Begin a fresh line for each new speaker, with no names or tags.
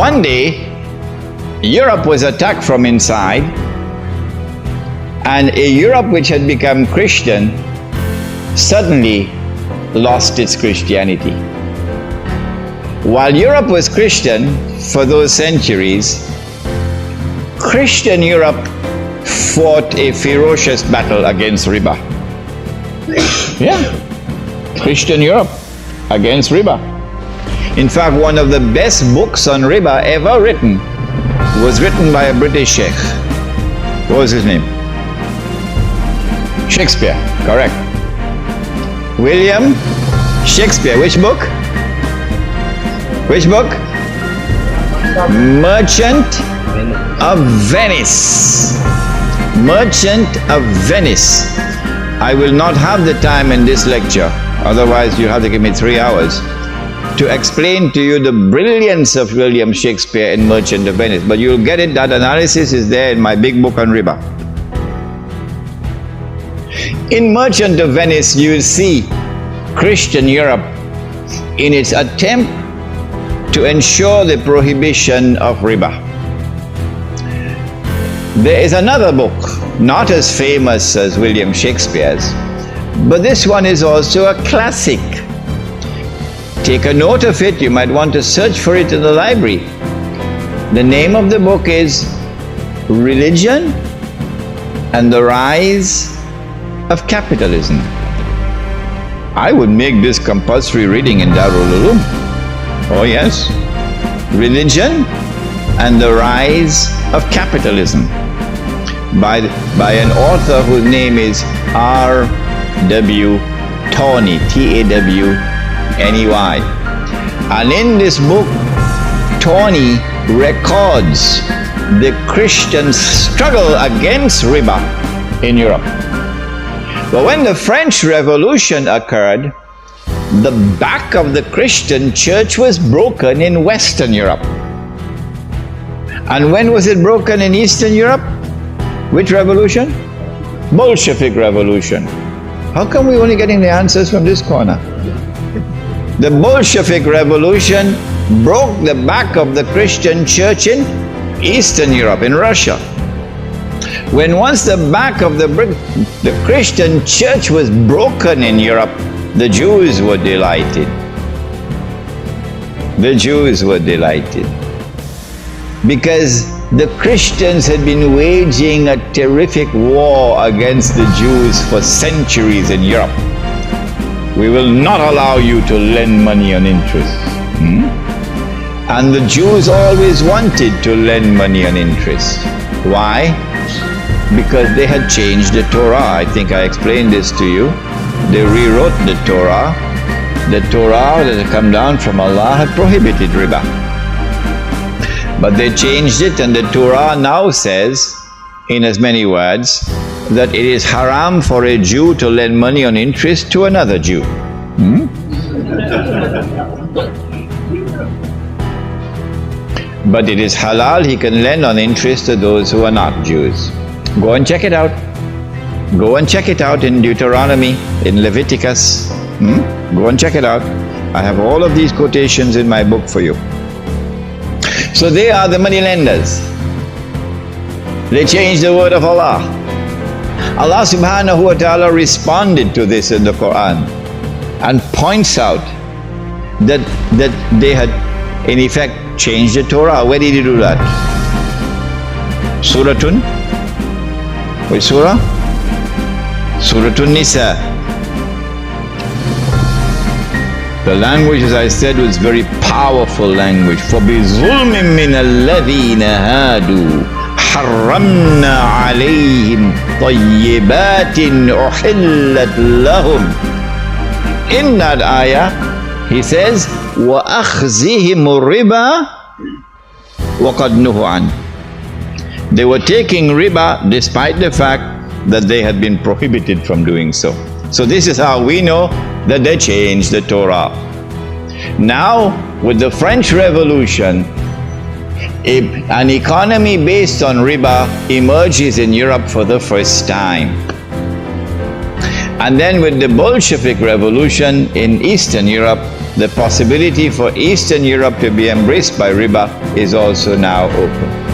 One day, Europe was attacked from inside, and a Europe which had become Christian suddenly lost its Christianity. While Europe was Christian for those centuries, Christian Europe fought a ferocious battle against riba. Yeah, Christian Europe against riba. In fact, one of the best books on riba ever written was written by a British sheikh. What was his name? Shakespeare, correct. William Shakespeare. Which book? Which book? Merchant of Venice. Merchant of Venice. I will not have the time in this lecture, otherwise you have to give me 3 hours, to explain to you the brilliance of William Shakespeare in Merchant of Venice. But you'll get it, that analysis is there in my big book on riba. In Merchant of Venice, you'll see Christian Europe in its attempt to ensure the prohibition of riba. There is another book, not as famous as William Shakespeare's, but this one is also a classic. Take a note of it, you might want to search for it in the library. The name of the book is Religion and the Rise of Capitalism. I would make this compulsory reading in Darul Uloom. Oh yes, Religion and the Rise of Capitalism by an author whose name is R.W. Tawney, T-A-W-N-E-Y. And in this book, Tawney records the Christian struggle against riba in Europe. But when the French Revolution occurred, the back of the Christian church was broken in Western Europe. And when was it broken in Eastern Europe? Which revolution? Bolshevik Revolution. How come we're only getting the answers from this corner? The Bolshevik Revolution broke the back of the Christian church in Eastern Europe, in Russia. When once the back of the Christian church was broken in Europe, the Jews were delighted. The Jews were delighted. Because the Christians had been waging a terrific war against the Jews for centuries in Europe. We will not allow you to lend money on interest. And the Jews always wanted to lend money on interest. Why? Because they had changed the Torah. I think I explained this to you. They rewrote the Torah. The Torah that had come down from Allah had prohibited riba. But they changed it, and the Torah now says, in as many words, that it is haram for a Jew to lend money on interest to another Jew. But it is halal, he can lend on interest to those who are not Jews. Go and check it out. Go and check it out in Deuteronomy, in Leviticus. Go and check it out. I have all of these quotations in my book for you. So they are the money lenders. They changed the word of Allah. Allah subhanahu wa ta'ala responded to this in the Quran and points out that they had in effect changed the Torah. Where did he do that? Suratun? Which surah? Suratun Nisa. The language, as I said, was very powerful language. فَبِظُلْمٍ مِّنَ الَّذِينَ هَادُوا حَرَّمْنَا عَلَيْهِمْ طَيِّبَاتٍ أُحِلَّتْ لَهُمْ. In that ayah, he says, وَأَخْذِهِمُ الرِّبَا وَقَدْ نُهُوا عَنْهُ. They were taking riba despite the fact that they had been prohibited from doing so. So this is how we know that they changed the Torah. Now, with the French Revolution, an economy based on riba emerges in Europe for the first time. And then with the Bolshevik Revolution in Eastern Europe, the possibility for Eastern Europe to be embraced by riba is also now open.